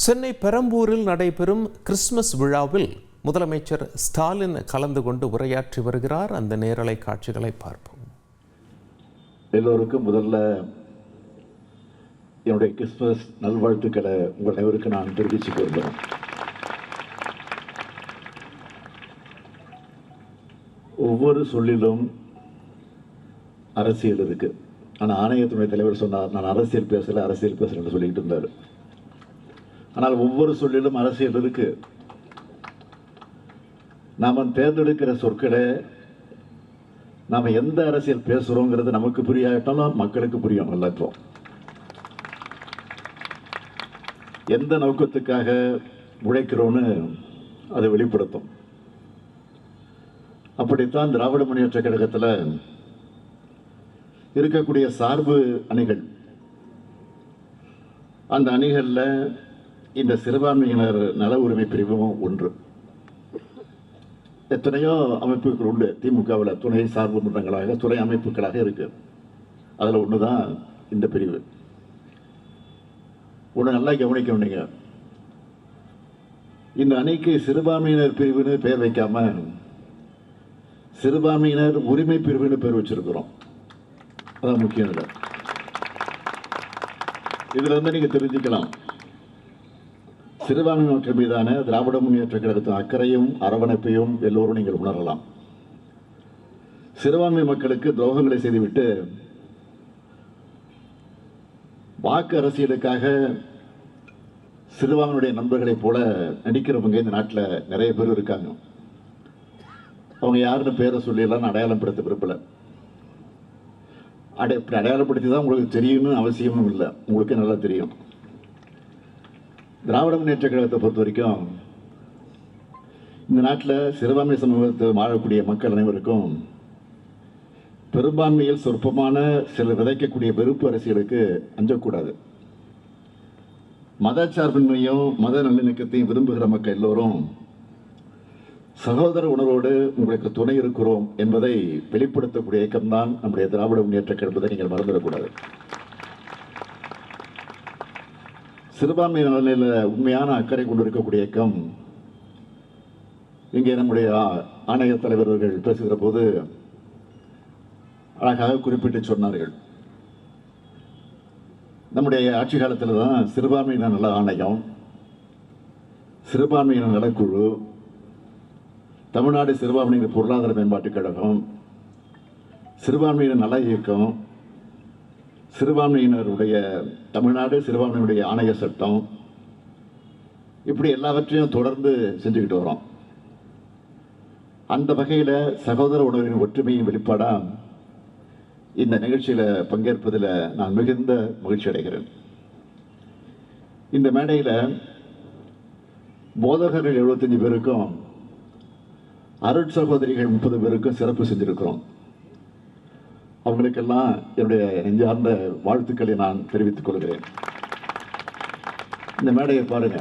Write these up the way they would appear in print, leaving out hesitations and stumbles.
சென்னை பெரம்பூரில் நடைபெறும் கிறிஸ்துமஸ் விழாவில் முதலமைச்சர் ஸ்டாலின் கலந்து கொண்டு உரையாற்றி வருகிறார். அந்த நேரலை காட்சிகளை பார்ப்போம். எல்லோருக்கும் முதல்ல என்னுடைய கிறிஸ்துமஸ் நல்வாழ்த்துக்களை உங்கள் அனைவருக்கு நான் தெரிவிச்சுக் கொள்கிறேன். ஒவ்வொரு சொல்லிலும் அரசியல் இருக்கு. ஆனால் ஆணையத்துடைய தலைவர் சொன்னார், நான் அரசியல் பேசுறேன்னு சொல்லிட்டு இருந்தார். ஆனால் ஒவ்வொரு சொல்லிலும் அரசியல் இருக்கு. நாம் தேர்ந்தெடுக்கிற சொற்களை நாம் எந்த அரசியல் பேசுகிறோங்கிறது நமக்கு புரியாட்டாலும் மக்களுக்கு புரியும். நல்லா இப்போ எந்த நோக்கத்துக்காக உழைக்கிறோன்னு அதை வெளிப்படுத்தும். அப்படித்தான் திராவிட முன்னேற்ற கழகத்தில் இருக்கக்கூடிய சார்பு அணிகள், அந்த அணிகளில் இந்த சிறுபான்மையினர் நல உரிமை பிரிவும் ஒன்று. எத்தனையோ அமைப்புகள் உண்டு. திமுகவில் துணை சார்பு மன்றங்களாக துணை அமைப்புகளாக இருக்கு. அதில் ஒன்று தான் இந்த பிரிவு. ஒன்று நல்லா கவனிக்க நீங்க, இந்த அணிக்கு சிறுபான்மையினர் பிரிவுன்னு பெயர் வைக்காம சிறுபான்மையினர் உரிமை பிரிவுன்னு பேர் வச்சிருக்கிறோம். அதான் முக்கியம். இதுல இருந்து நீங்க தெரிஞ்சுக்கலாம், சிறுபான்மை மக்கள் மீதான திராவிட முன்னேற்ற கழகத்தின் அக்கறையும் அரவணைப்பையும் எல்லோரும் நீங்கள் உணரலாம். சிறுபான்மை மக்களுக்கு துரோகங்களை செய்துவிட்டு வாக்கு அரசியலுக்காக சிறுபான்மையுடைய நண்பர்களைப் போல நடிக்கிறவங்க இந்த நாட்டில் நிறைய பேர் இருக்காங்க. அவங்க யாருன்னு பேரை சொல்லியெல்லாம் அடையாளம் படுத்த விரும்பல. அடையாளப்படுத்தி தான் உங்களுக்கு தெரியணும்னு அவசியமும் இல்லை. உங்களுக்கு நல்லா தெரியும். திராவிட முன்னேற்ற கழகத்தை பொறுத்த வரைக்கும் இந்த நாட்டில் சிறுபான்மை சமூகத்தை வாழக்கூடிய மக்கள் அனைவருக்கும் பெரும்பான்மையில் சொற்பமான சிலர் விதைக்கக்கூடிய வெறுப்பு அரசியலுக்கு அஞ்சக்கூடாது. மத சார்பின்மையும் மத நல்லிணக்கத்தையும் விரும்புகிற மக்கள் எல்லோரும் சகோதர உணர்வோடு உங்களுக்கு துணை இருக்கிறோம் என்பதை வெளிப்படுத்தக்கூடிய இயக்கம்தான் நம்முடைய திராவிட முன்னேற்ற கழகத்தை நீங்கள் மறந்துடக்கூடாது. சிறுபான்மை நலனில் உண்மையான அக்கறை கொண்டிருக்கக்கூடிய இயக்கம். இங்கே நம்முடைய ஆணைய தலைவர்கள் பேசுகிற போது அழகாக குறிப்பிட்டு சொன்னார்கள், நம்முடைய ஆட்சி காலத்தில் தான் சிறுபான்மையினர் நல ஆணையம், சிறுபான்மையினர் நலக்குழு, தமிழ்நாடு சிறுபான்மையினர் பொருளாதார மேம்பாட்டுக் கழகம், சிறுபான்மையினர் நல இயக்கம், சிறுபான்மையினருடைய தமிழ்நாடு சிறுபான்மையினுடைய ஆணைய சட்டம், இப்படி எல்லாவற்றையும் தொடர்ந்து செஞ்சுக்கிட்டு வரோம். அந்த வகையில் சகோதர உணர்வின் ஒற்றுமையின் வெளிப்பாடா இந்த நிகழ்ச்சியில் பங்கேற்பதில் நான் மிகுந்த மகிழ்ச்சி அடைகிறேன். இந்த மேடையில் போதகர்கள் 75 பேருக்கும் அருட்சகோதரிகள் 30 பேருக்கும் சிறப்பு செஞ்சிருக்கிறோம். அவங்களுக்கெல்லாம் என்னுடைய நெஞ்சார்ந்த வாழ்த்துக்களை நான் தெரிவித்துக் கொள்கிறேன். இந்த மேடையை பாருங்க,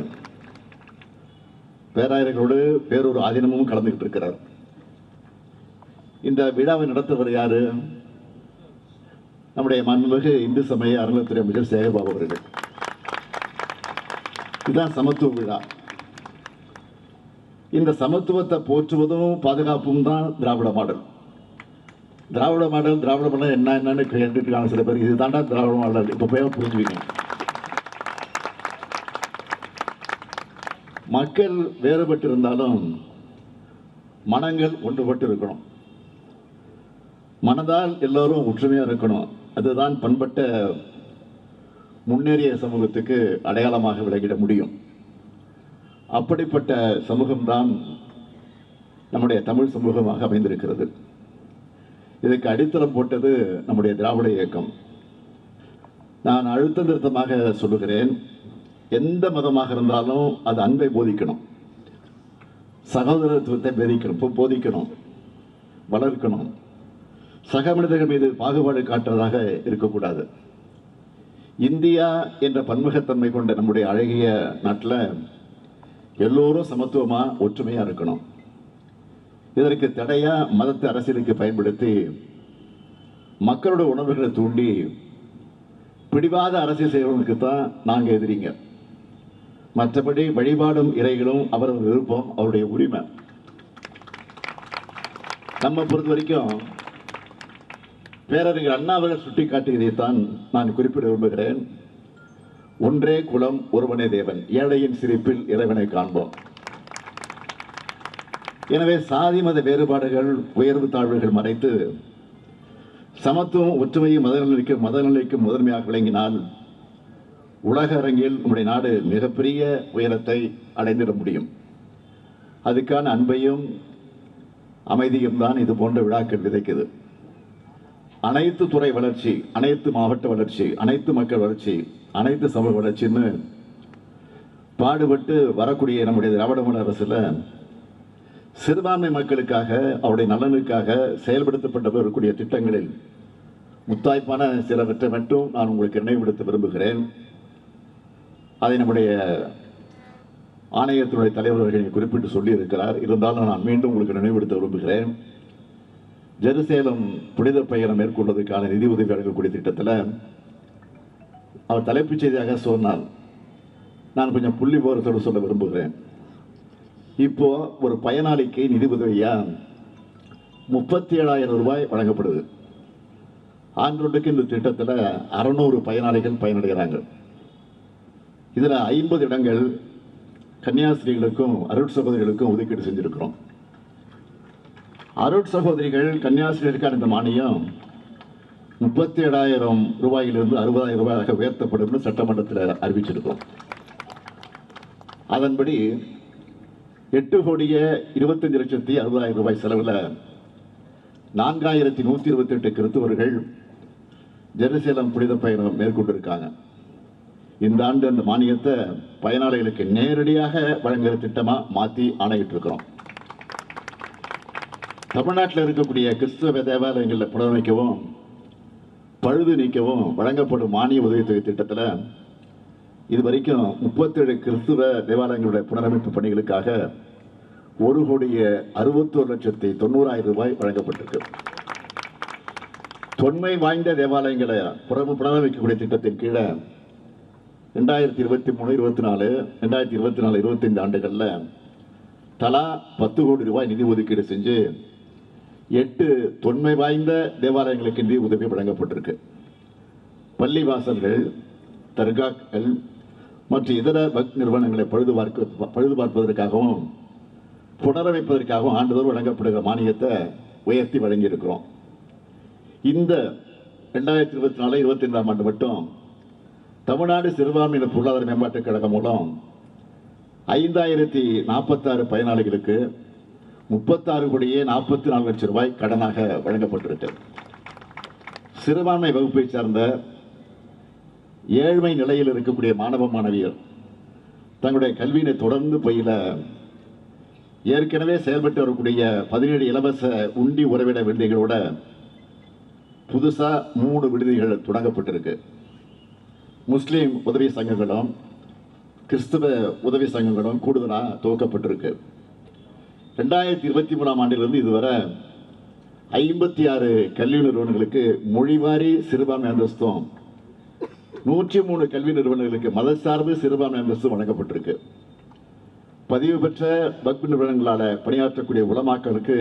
பேராயர்களோடு வேறொரு ஆதீனமும் கலந்துகிட்டு இருக்கிறார். இந்த விழாவை நடத்துவர் யாரு? நம்முடைய மாண்புமிகு இந்து சமய அறநிலையத்துறை அமைச்சர் சேகர்பாபு அவர்கள். இதுதான் சமத்துவ விழா. இந்த சமத்துவத்தை போற்றுவதும் பாதுகாப்பும் தான் திராவிட மாடல். திராவிட மாடல் என்னன்னு கேட்டுருக்காங்க சில பேர். இதுதான்டா திராவிட மாடல். இப்போ போய் புரிஞ்சுவீங்க. மக்கள் வேறுபட்டு இருந்தாலும் மனங்கள் ஒன்றுபட்டு இருக்கணும். மனதால் எல்லோரும் ஒற்றுமையா இருக்கணும். அதுதான் பண்பட்ட முன்னேறிய சமூகத்துக்கு அடையாளமாக விளங்கிட முடியும். அப்படிப்பட்ட சமூகம்தான் நம்முடைய தமிழ் சமூகமாக அமைந்திருக்கிறது. இதுக்கு அடித்தளம் போட்டது நம்முடைய திராவிட இயக்கம். நான் அழுத்த நிறுத்தமாக சொல்லுகிறேன், எந்த மதமாக இருந்தாலும் அது அன்பை போதிக்கணும், சகோதரத்துவத்தை போதிக்கணும், வளர்க்கணும். சக மனிதர்கள் மீது பாகுபாடு காட்டுறதாக இருக்கக்கூடாது. இந்தியா என்ற பன்முகத்தன்மை கொண்ட நம்முடைய அழகிய நாட்டில் எல்லோரும் சமத்துவமா ஒற்றுமையா இருக்கணும். இதற்கு தடையா மதத்தை அரசியலுக்கு பயன்படுத்தி மக்களோட உணர்வுகளை தூண்டி பிடிவாத அரசியல் செய்வதற்கு தான் நாங்கள் எதிரிங்க. மற்றபடி வழிபாடும் இறைகளும் அவரவர் விருப்பம், அவருடைய உரிமை. நம்ம பொறுத்த வரைக்கும் பேரறிஞர் அண்ணா அவர்கள் சுட்டிக்காட்டியதைத்தான் நான் குறிப்பிட விரும்புகிறேன். ஒன்றே குலம், ஒருவனே தேவன், ஏழையின் சிரிப்பில் இறைவனை காண்போம். எனவே சாதி மத வேறுபாடுகள், உயர்வு தாழ்வுகள் மறைத்து சமத்துவம், ஒற்றுமையும் மதநிலைக்கும் முதன்மையாக விளங்கினால் உலக அரங்கில் நம்முடைய நாடு மிகப்பெரிய உயரத்தை அடைந்திட முடியும். அதுக்கான அன்பையும் அமைதியும் தான் இது போன்ற விழாக்கள் விதைக்குது. அனைத்து துறை வளர்ச்சி, அனைத்து மாவட்ட வளர்ச்சி, அனைத்து மக்கள் வளர்ச்சி, அனைத்து சமூக வளர்ச்சின்னு பாடுபட்டு வரக்கூடிய நம்முடைய திராவிட மாடல் அரசுல சிறுபான்மை மக்களுக்காக, அவருடைய நலனுக்காக செயல்படுத்தப்பட்டு வரக்கூடிய திட்டங்களில் முத்தாய்ப்பான சிலவற்றை மட்டும் நான் உங்களுக்கு நினைவுபடுத்த விரும்புகிறேன். அதை நம்முடைய ஆணையத்தினுடைய தலைவர் அவர்கள் குறிப்பிட்டு சொல்லியிருக்கிறார். இருந்தாலும் நான் மீண்டும் உங்களுக்கு நினைவுபடுத்த விரும்புகிறேன். ஜெருசலேம் புனித பயணம் மேற்கொள்வதற்கான நிதி உதவி வழங்கக்கூடிய திட்டத்தில் அவர் தலைப்புச் செய்தியாக சொன்னார். நான் கொஞ்சம் புள்ளி விவரத்தோடு சொல்ல விரும்புகிறேன். இப்போ ஒரு பயனாளிக்கு நிதி உதவியா 37,000 ரூபாய் வழங்கப்படுது. ஆண்டொன்றுக்கு இந்த திட்டத்தில் 600 பயனாளிகள் பயனடைகிறாங்க. இதில் 50 இடங்கள் கன்னியாஸ்திரிகளுக்கும் அருட்சகோதரிகளுக்கும் ஒதுக்கீடு செஞ்சிருக்கிறோம். அருட்சகோதரிகள் கன்னியாஸ்திரிகளுக்கான இந்த மானியம் 37,000 ரூபாயிலிருந்து 60,000 ரூபாயாக உயர்த்தப்படும் சட்டமன்றத்தில் அறிவிச்சிருக்கிறோம். அதன்படி 8,25,60,000 ரூபாய் செலவில் 4,128 கிறிஸ்தவர்கள் ஜெருசலேம் புனித பயணம் மேற்கொண்டிருக்காங்க. இந்த ஆண்டு அந்த மானியத்தை பயனாளிகளுக்கு நேரடியாக வழங்குகிற திட்டமாக மாற்றி ஆணையிட்டு இருக்கிறோம். தமிழ்நாட்டில் இருக்கக்கூடிய கிறிஸ்தவ தேவாலயங்களில் புனரமைக்கவும் பழுது நீக்கவும் வழங்கப்படும் மானிய உதவித்தொகை திட்டத்தில் இதுவரைக்கும் 37 கிறிஸ்துவ தேவாலயங்களுடைய புனரமைப்பு பணிகளுக்காக 1,61,90,000 ரூபாய் வழங்கப்பட்டிருக்கு. தொன்மை வாய்ந்த தேவாலயங்களை புனரமைக்கக்கூடிய திட்டத்தின் கீழே 2023-24, 2024-25 ஆண்டுகளில் தலா 10 கோடி ரூபாய் நிதி ஒதுக்கீடு செஞ்சு 8 தொன்மை வாய்ந்த தேவாலயங்களுக்கு நிதி உதவி வழங்கப்பட்டிருக்கு. பள்ளிவாசல்கள், தர்காக்கள் மற்றும் இதர பக்தி நிறுவனங்களை பழுது பார்ப்பதற்காகவும் புனரமைப்பதற்காகவும் ஆண்டுதோறும் வழங்கப்படுகிற மானியத்தை உயர்த்தி வழங்கியிருக்கிறோம். இந்த 2024-25 ஆண்டு மட்டும் தமிழ்நாடு சிறுபான்மையினர் பொருளாதார மேம்பாட்டுக் கழகம் மூலம் 5,046 பயனாளிகளுக்கு 36,44,00,000 ரூபாய் கடனாக வழங்கப்பட்டிருக்கு. சிறுபான்மை வகுப்பை சார்ந்த ஏழ்மை நிலையில் இருக்கக்கூடிய மாணவ மாணவியர் தங்களுடைய கல்வியினை தொடர்ந்து பயில ஏற்கனவே செயல்பட்டு வரக்கூடிய 17 இலவச உண்டி உறவிட விடுதிகளோட புதுசா 3 விடுதிகள் தொடங்கப்பட்டிருக்கு. முஸ்லீம் உதவி சங்கங்களும் கிறிஸ்துவ உதவி சங்கங்களும் கூடுதலாக துவக்கப்பட்டிருக்கு. 2023 ஆண்டிலிருந்து இதுவரை 56 கல்வி நிறுவனங்களுக்கு மொழிவாரி சிறுபான்மை அந்தஸ்தும் 103 கல்வி நிறுவனங்களுக்கு மதசார்பு சிறுபான்மை அந்தஸ்து வழங்கப்பட்டிருக்கு. பதிவு பெற்ற வக்ஃப் நிறுவனங்களால் பணியாற்றக்கூடிய உலமாக்களுக்கு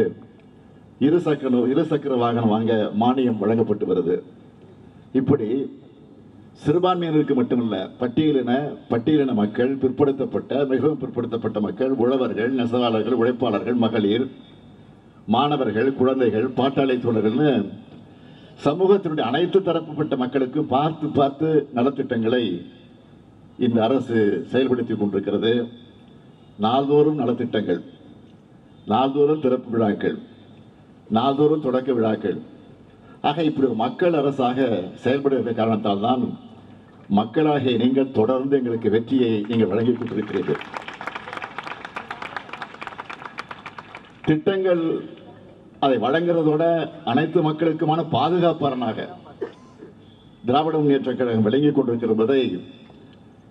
இருசக்கர வாகனம் வாங்க மானியம் வழங்கப்பட்டு வருது. இப்படி சிறுபான்மையினருக்கு மட்டுமல்ல, பட்டியலின மக்கள், பிற்படுத்தப்பட்ட, மிகவும் பிற்படுத்தப்பட்ட மக்கள், உழவர்கள், நெசவாளர்கள், உழைப்பாளர்கள், மகளிர், மாணவர்கள், குழந்தைகள், பாட்டாளி தோழர்கள்னு சமூகத்தினுடைய அனைத்து தரப்புப்பட்ட மக்களுக்கு பார்த்து பார்த்து நலத்திட்டங்களை இந்த அரசு செயல்படுத்தி கொண்டிருக்கிறது. நாள்தோறும் நலத்திட்டங்கள், நாள்தோறும் திறப்பு விழாக்கள், நாள்தோறும் தொடக்க விழாக்கள். ஆக இப்படி ஒரு மக்கள் அரசாக செயல்படுகிற காரணத்தால் தான் மக்களாகிய நீங்கள் தொடர்ந்து எங்களுக்கு வெற்றியை நீங்கள் வழங்கிக் கொண்டிருக்கிறீர்கள். திட்டங்கள் அதை வழங்குறதோட அனைத்து மக்களுக்குமான பாதுகாப்பாளனாக திராவிட முன்னேற்றக் கழகம் விளங்கிக் கொண்டிருக்கிறதை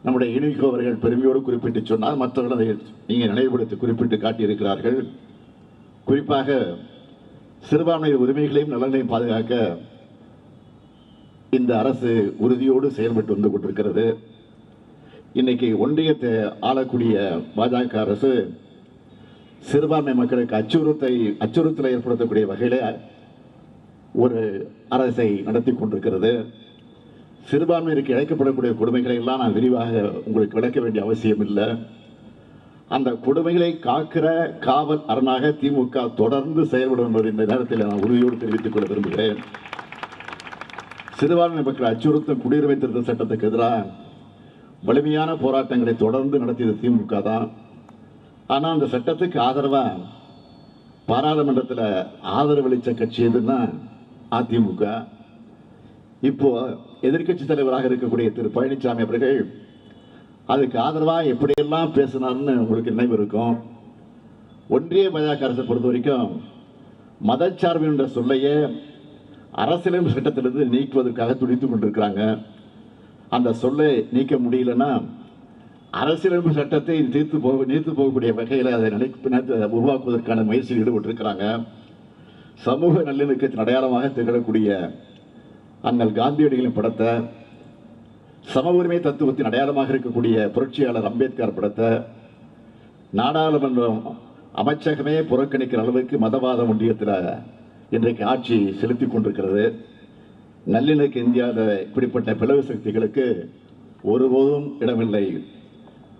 நம்முடைய இனிகோ அவர்கள் பெருமையோடு குறிப்பிட்டு சொன்னால், மற்றவர்கள் அதை நீங்கள் நினைவுபடுத்தி குறிப்பிட்டு காட்டியிருக்கிறார்கள். குறிப்பாக சிறுபான்மையின் உரிமைகளையும் நலன்களையும் பாதுகாக்க இந்த அரசு உறுதியோடு செயல்பட்டு வந்து கொண்டிருக்கிறது. இன்னைக்கு ஒன்றியத்தை ஆளக்கூடிய பாஜக அரசு சிறுபான்மை மக்களுக்கு அச்சுறுத்தலை ஏற்படுத்தக்கூடிய வகையில் ஒரு அரசை நடத்தி கொண்டிருக்கிறது. சிறுபான்மையினருக்கு இழைக்கப்படக்கூடிய கொடுமைகளை எல்லாம் நான் விரிவாக உங்களுக்கு விளக்க வேண்டிய அவசியம் இல்லை. அந்த கொடுமைகளை காக்கிற காவல் அரணாக திமுக தொடர்ந்து செயல்படும் என்பதை இந்த நேரத்தில் நான் உறுதியோடு தெரிவித்துக் கொள்ள விரும்புகிறேன். சிறுபான்மை மக்கள் அச்சுறுத்தும் குடியுரிமை திருத்த சட்டத்துக்கு எதிராக வலிமையான போராட்டங்களை தொடர்ந்து நடத்தியது திமுக தான். ஆனால் அந்த சட்டத்துக்கு ஆதரவா பாராளுமன்றத்தில் ஆதரவளித்த கட்சி எதுன்னா அதிமுக. இப்போ எதிர்க்கட்சி தலைவராக இருக்கக்கூடிய திரு பழனிசாமி அவர்கள் அதுக்கு ஆதரவாக எப்படியெல்லாம் பேசினார்னு உங்களுக்கு நினைவு இருக்கும். ஒன்றிய பாஜக அரசை பொறுத்த வரைக்கும் மதச்சார்பு என்ற சொல்லையே அரசியலமைப்பு சட்டத்திலிருந்து நீக்குவதற்காக துடித்துக் கொண்டிருக்கிறாங்க. அந்த சொல்லை நீக்க முடியலன்னா அரசியலமைப்பு சட்டத்தை நீர்த்து போகக்கூடிய வகையில் அதை உருவாக்குவதற்கான முயற்சியில் ஈடுபட்டிருக்கிறாங்க. சமூக நல்லிணக்கத்தின் அடையாளமாக திகழக்கூடிய அண்ணல் காந்தியடிகளின் படத்தை, சம உரிமை தத்துவத்தின் அடையாளமாக இருக்கக்கூடிய புரட்சியாளர் அம்பேத்கர் படத்தை நாடாளுமன்றம் அமைச்சகமே புறக்கணிக்கிற அளவுக்கு மதவாத ஒன்றியத்தில் இன்றைக்கு ஆட்சி செலுத்தி கொண்டிருக்கிறது. நல்லிணக்க இந்தியாவில் இப்படிப்பட்ட பிளவு சக்திகளுக்கு ஒருபோதும் இடமில்லை.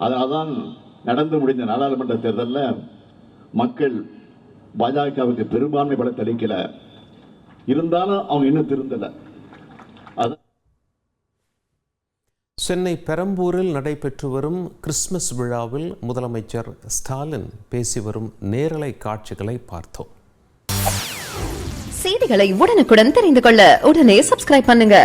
அதனால்தான் நடந்து முடிந்த நாடாளுமன்ற தேர்தலில் மக்கள் பாஜகவுக்கு பெரும்பான்மை பலத்தை அளிக்கல. இருந்தாலும் அவங்க இன்னும் திருந்தல. சென்னை பெரம்பூரில் நடைபெற்று வரும் கிறிஸ்துமஸ் விழாவில் முதலமைச்சர் ஸ்டாலின் பேசி வரும் நேரலை காட்சிகளை பார்த்தோம். செய்திகளை உடனுக்குடன் தெரிந்து கொள்ள உடனே சப்ஸ்கிரைப் பண்ணுங்க.